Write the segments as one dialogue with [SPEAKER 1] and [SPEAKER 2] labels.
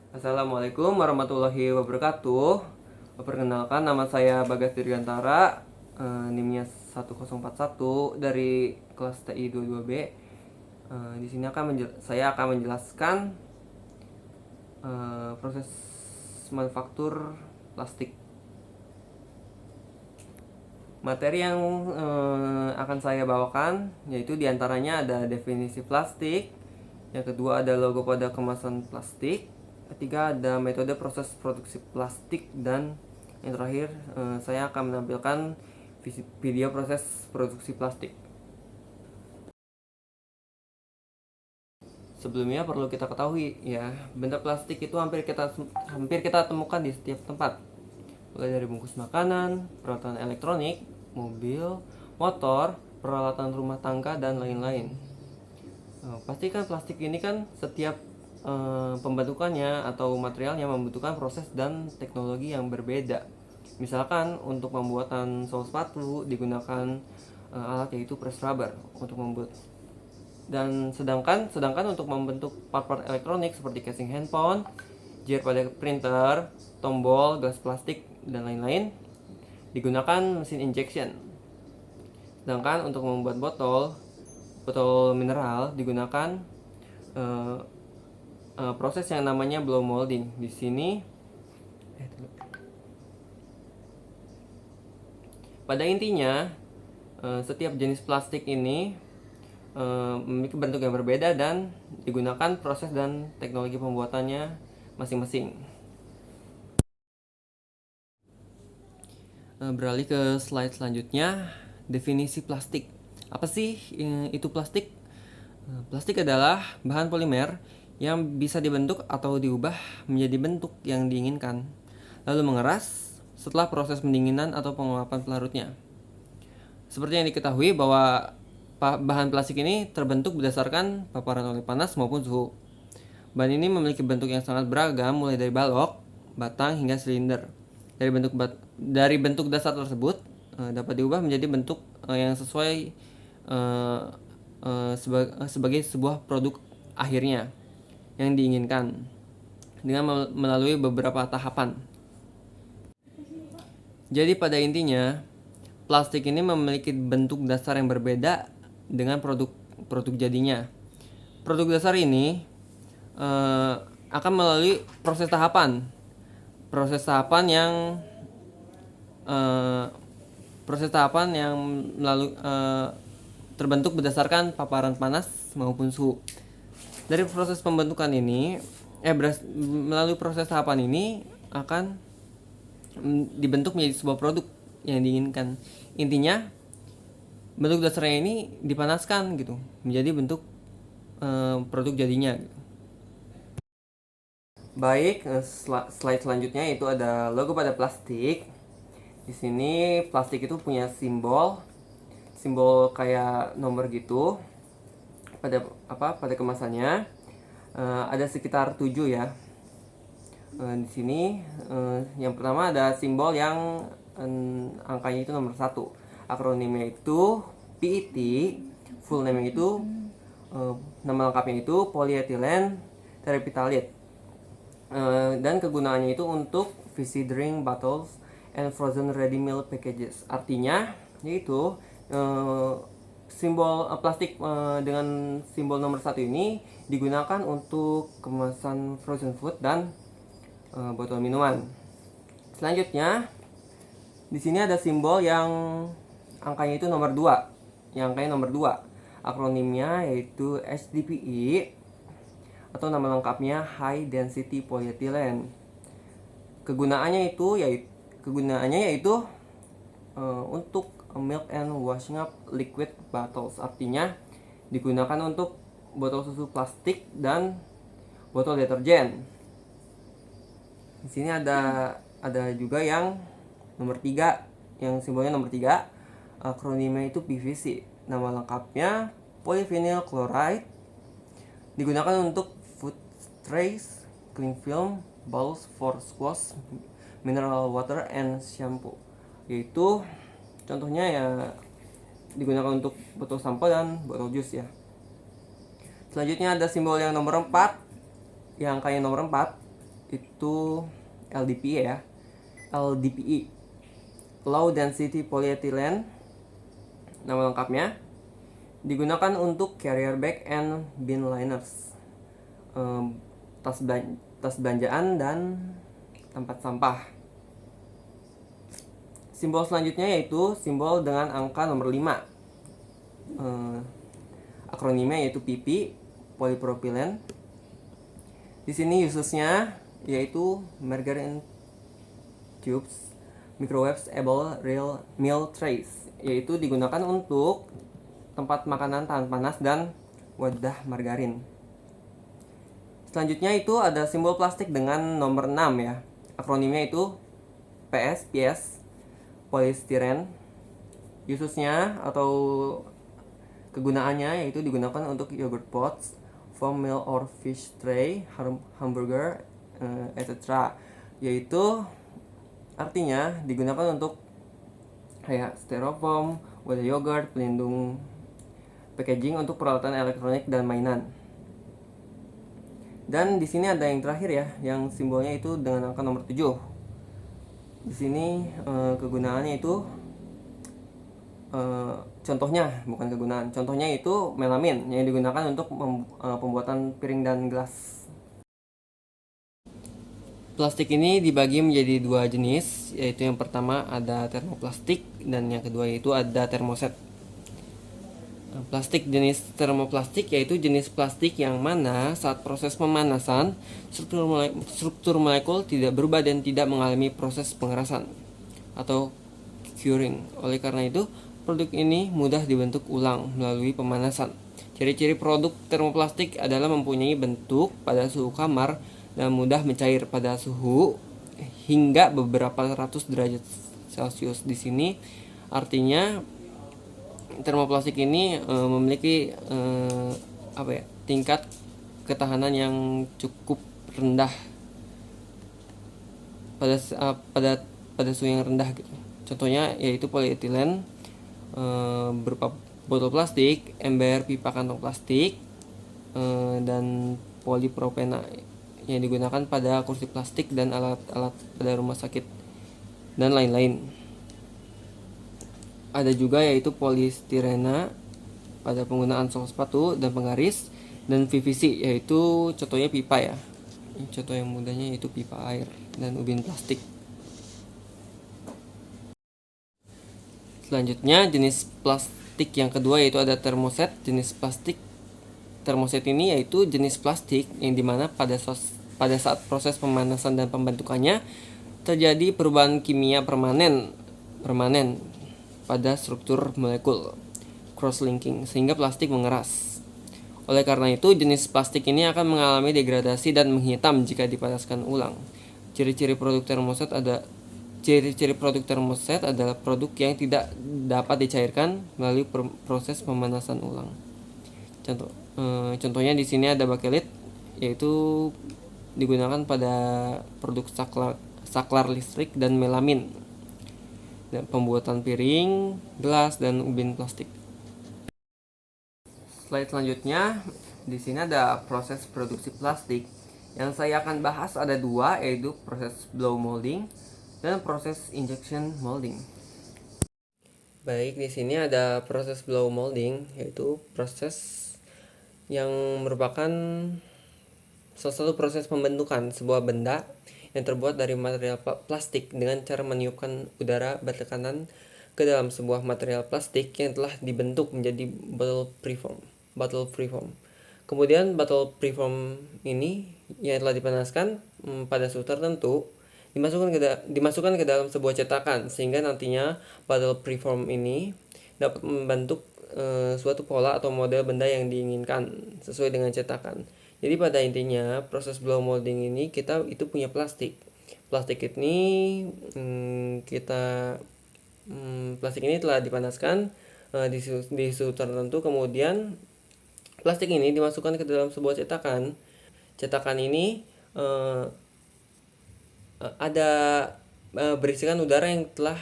[SPEAKER 1] Assalamualaikum warahmatullahi wabarakatuh. Perkenalkan, nama saya Bagas Dirgantara, NIM-nya 1041 dari kelas TI 22B. Di sini saya akan menjelaskan proses manufaktur plastik. Materi yang akan saya bawakan yaitu diantaranya ada definisi plastik, yang kedua ada logo pada kemasan plastik, ketiga ada metode proses produksi plastik, dan yang terakhir saya akan menampilkan video proses produksi plastik. Sebelumnya perlu kita ketahui ya, benda plastik itu hampir kita temukan di setiap tempat. Mulai dari bungkus makanan, peralatan elektronik, mobil, motor, peralatan rumah tangga, dan lain-lain. Pastikan plastik ini kan setiap pembentukannya atau materialnya membutuhkan proses dan teknologi yang berbeda. Misalkan untuk pembuatan sol sepatu digunakan alat yaitu press rubber untuk membuat, dan sedangkan untuk membentuk part-part elektronik seperti casing handphone, jar pada printer, tombol, gelas plastik, dan lain-lain digunakan mesin injection. Sedangkan untuk membuat botol mineral digunakan proses yang namanya blow molding. Di sini pada intinya setiap jenis plastik ini memiliki bentuk yang berbeda dan digunakan proses dan teknologi pembuatannya masing-masing. Beralih ke slide selanjutnya, definisi plastik. Apa sih itu plastik? Plastik adalah bahan polimer yang bisa dibentuk atau diubah menjadi bentuk yang diinginkan, lalu mengeras setelah proses pendinginan atau penguapan pelarutnya. Seperti yang diketahui bahwa bahan plastik ini terbentuk berdasarkan paparan oleh panas maupun suhu. Bahan ini memiliki bentuk yang sangat beragam, mulai dari balok, batang, hingga silinder. Dari bentuk dasar tersebut dapat diubah menjadi bentuk yang sesuai sebagai sebuah produk akhirnya yang diinginkan dengan melalui beberapa tahapan. Jadi pada intinya, plastik ini memiliki bentuk dasar yang berbeda dengan produk jadinya. Produk dasar ini akan melalui proses tahapan yang terbentuk berdasarkan paparan panas maupun suhu. Dari proses pembentukan ini, melalui proses tahapan ini akan dibentuk menjadi sebuah produk yang diinginkan. Intinya bentuk dasarnya ini dipanaskan gitu menjadi bentuk produk jadinya gitu. Baik, slide selanjutnya itu ada logo pada plastik. Di sini plastik itu punya simbol kayak nomor gitu pada kemasannya. Ada sekitar 7 ya. Di sini yang pertama ada simbol yang angkanya itu nomor 1. Akronimnya itu PET, full name itu nama lengkapnya itu polyethylene terephthalate. Dan kegunaannya itu untuk fizzy drink bottles and frozen ready meal packages. Artinya yaitu simbol plastik dengan simbol nomor 1 ini digunakan untuk kemasan frozen food dan botol minuman. Selanjutnya di sini ada simbol yang angkanya itu nomor 2. Yang angkanya nomor 2. Akronimnya yaitu HDPE atau nama lengkapnya High Density Polyethylene. Kegunaannya yaitu untuk milk and washing up liquid bottles. Artinya digunakan untuk botol susu plastik dan botol deterjen. Di sini ada juga yang nomor 3, yang simbolnya nomor 3. Akronimnya itu PVC. Nama lengkapnya polyvinyl chloride. Digunakan untuk food trays, cling film, bowls for squash, mineral water, and shampoo. Yaitu contohnya ya digunakan untuk botol sampo dan botol jus ya. Selanjutnya ada simbol yang nomor 4, yang angkanya nomor 4. itu LDPE ya. LDPE, Low Density Polyethylene, nama lengkapnya. Digunakan untuk carrier bag and bin liners, tas belanjaan dan tempat sampah. Simbol selanjutnya yaitu simbol dengan angka nomor 5. Akronimnya yaitu PP, polypropylene. Di sini ususnya yaitu margarine tubes, microwavable real meal trays, yaitu digunakan untuk tempat makanan tahan panas dan wadah margarin. Selanjutnya itu ada simbol plastik dengan nomor 6 ya. Akronimnya itu PS, polystyrene. Ususnya atau kegunaannya yaitu digunakan untuk yogurt pots, foam meal or fish tray, hamburger, etc. Yaitu artinya digunakan untuk kayak styrofoam, wadah yogurt, pelindung packaging untuk peralatan elektronik dan mainan. Dan di sini ada yang terakhir ya, yang simbolnya itu dengan angka nomor 7. Di sini kegunaannya itu contohnya itu melamin yang digunakan untuk pembuatan piring dan gelas. Plastik ini dibagi menjadi 2 jenis, yaitu yang pertama ada termoplastik dan yang kedua yaitu ada termoset. Plastik jenis termoplastik yaitu jenis plastik yang mana saat proses pemanasan struktur molekul tidak berubah dan tidak mengalami proses pengerasan atau curing. Oleh karena itu, produk ini mudah dibentuk ulang melalui pemanasan. Ciri-ciri produk termoplastik adalah mempunyai bentuk pada suhu kamar dan mudah mencair pada suhu hingga beberapa ratus derajat Celcius. Di sini artinya termoplastik ini memiliki tingkat ketahanan yang cukup rendah pada suhu yang rendah gitu. Contohnya yaitu polietilen berupa botol plastik, ember pipa kantong plastik, dan polipropena yang digunakan pada kursi plastik dan alat-alat pada rumah sakit dan lain-lain. Ada juga yaitu polistirena pada penggunaan sol sepatu dan penggaris, dan PVC yaitu contohnya pipa ya. Contoh yang mudahnya yaitu pipa air dan ubin plastik. Selanjutnya jenis plastik yang kedua yaitu ada termoset. Jenis plastik termoset ini yaitu jenis plastik yang dimana pada saat proses pemanasan dan pembentukannya terjadi perubahan kimia permanen pada struktur molekul cross-linking sehingga plastik mengeras. Oleh karena itu, jenis plastik ini akan mengalami degradasi dan menghitam jika dipanaskan ulang. Ciri-ciri produk termoset adalah produk yang tidak dapat dicairkan melalui proses pemanasan ulang. Contohnya di sini ada bakelit, yaitu digunakan pada produk saklar listrik dan melamin, dan pembuatan piring, gelas, dan ubin plastik. Slide selanjutnya, di sini ada proses produksi plastik. Yang saya akan bahas ada 2, yaitu proses blow molding dan proses injection molding. Baik, di sini ada proses blow molding, yaitu proses yang merupakan salah satu proses pembentukan sebuah benda yang terbuat dari material plastik dengan cara meniupkan udara bertekanan ke dalam sebuah material plastik yang telah dibentuk menjadi bottle preform. Kemudian bottle preform ini yang telah dipanaskan pada suhu tertentu dimasukkan ke dalam sebuah cetakan sehingga nantinya bottle preform ini dapat membentuk suatu pola atau model benda yang diinginkan sesuai dengan cetakan. Jadi pada intinya proses blow molding ini kita itu punya plastik. Plastik ini plastik ini telah dipanaskan di suhu tertentu, kemudian plastik ini dimasukkan ke dalam sebuah cetakan. Cetakan ini ada berisikan udara yang telah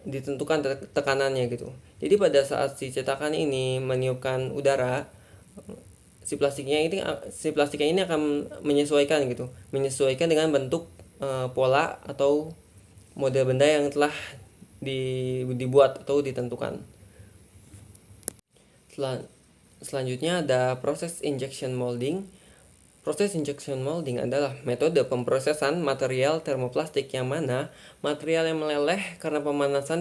[SPEAKER 1] ditentukan tekanannya gitu. Jadi pada saat si cetakan ini meniupkan udara, si plastiknya ini akan menyesuaikan gitu, menyesuaikan dengan bentuk, pola atau model benda yang telah dibuat atau ditentukan. Selanjutnya ada proses injection molding. Proses injection molding adalah metode pemrosesan material termoplastik yang mana material yang meleleh karena pemanasan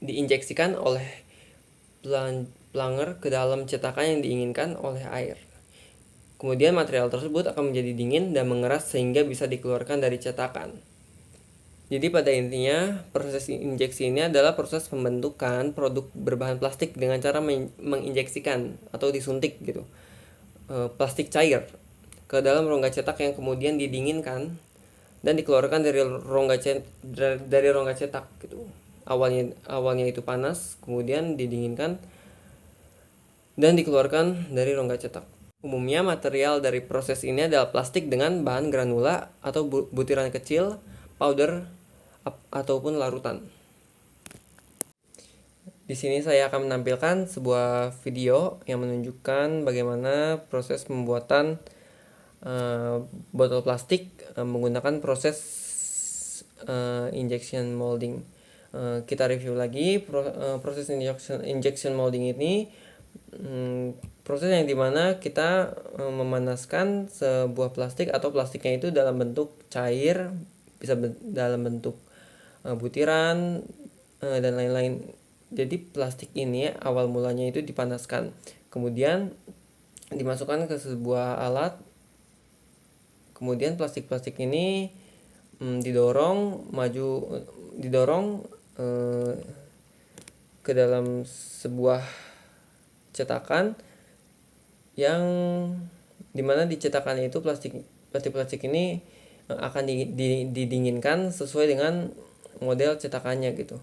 [SPEAKER 1] diinjeksikan oleh plunger ke dalam cetakan yang diinginkan oleh air. Kemudian material tersebut akan menjadi dingin dan mengeras sehingga bisa dikeluarkan dari cetakan. Jadi pada intinya proses injeksi ini adalah proses pembentukan produk berbahan plastik dengan cara menginjeksikan atau disuntik gitu, plastik cair ke dalam rongga cetak yang kemudian didinginkan dan dikeluarkan dari rongga cetak gitu. Awalnya itu panas, kemudian didinginkan dan dikeluarkan dari rongga cetak. Umumnya material dari proses ini adalah plastik dengan bahan granula atau butiran kecil, powder ataupun larutan. Di sini saya akan menampilkan sebuah video yang menunjukkan bagaimana proses pembuatan botol plastik menggunakan proses injection molding. Kita review lagi proses injection molding ini, proses yang dimana kita memanaskan sebuah plastik atau plastiknya itu dalam bentuk cair, bisa dalam bentuk butiran dan lain-lain. Jadi plastik ini awal mulanya itu dipanaskan, kemudian dimasukkan ke sebuah alat, kemudian plastik-plastik ini didorong ke dalam sebuah cetakan yang dimana di cetakannya itu plastik ini akan didinginkan sesuai dengan model cetakannya gitu.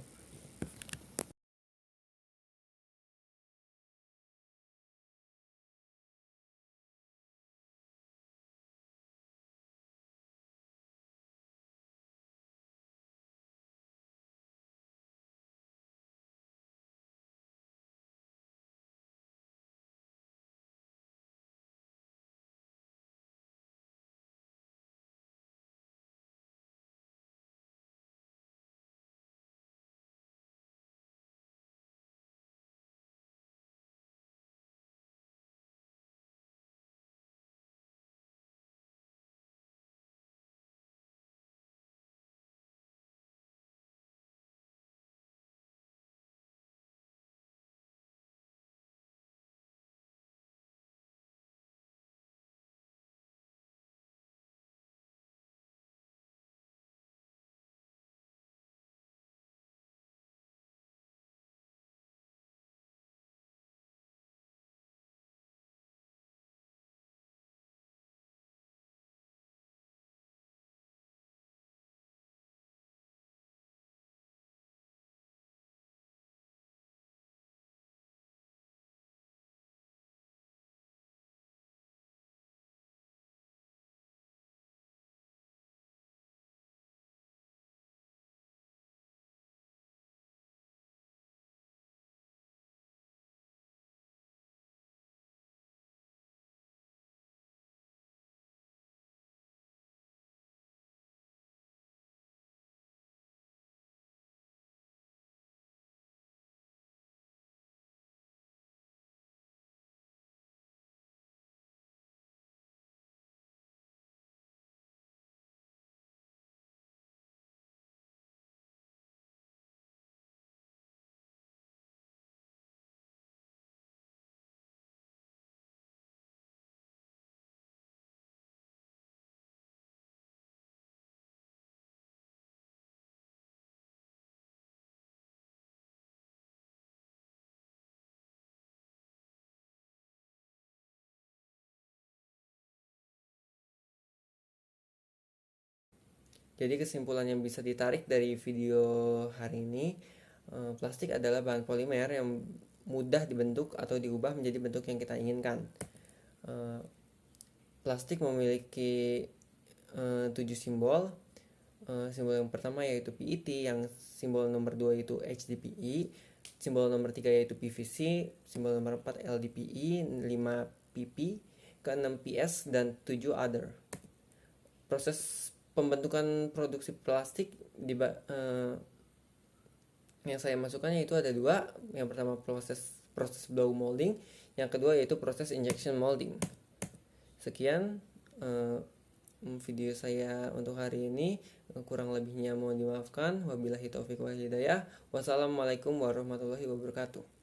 [SPEAKER 1] Jadi kesimpulan yang bisa ditarik dari video hari ini, plastik adalah bahan polimer yang mudah dibentuk atau diubah menjadi bentuk yang kita inginkan. Plastik memiliki 7 simbol. Simbol yang pertama yaitu PET, yang simbol nomor 2 itu HDPE, simbol nomor 3 yaitu PVC, simbol nomor 4 LDPE, 5 PP, ke-6 PS, dan 7 other. Proses pembentukan produksi plastik yang saya masukkan itu ada dua. Yang pertama proses blow molding, yang kedua yaitu proses injection molding. Sekian video saya untuk hari ini. Kurang lebihnya mohon dimaafkan. Wabillahi taufiq wal hidayah. Wassalamualaikum warahmatullahi wabarakatuh.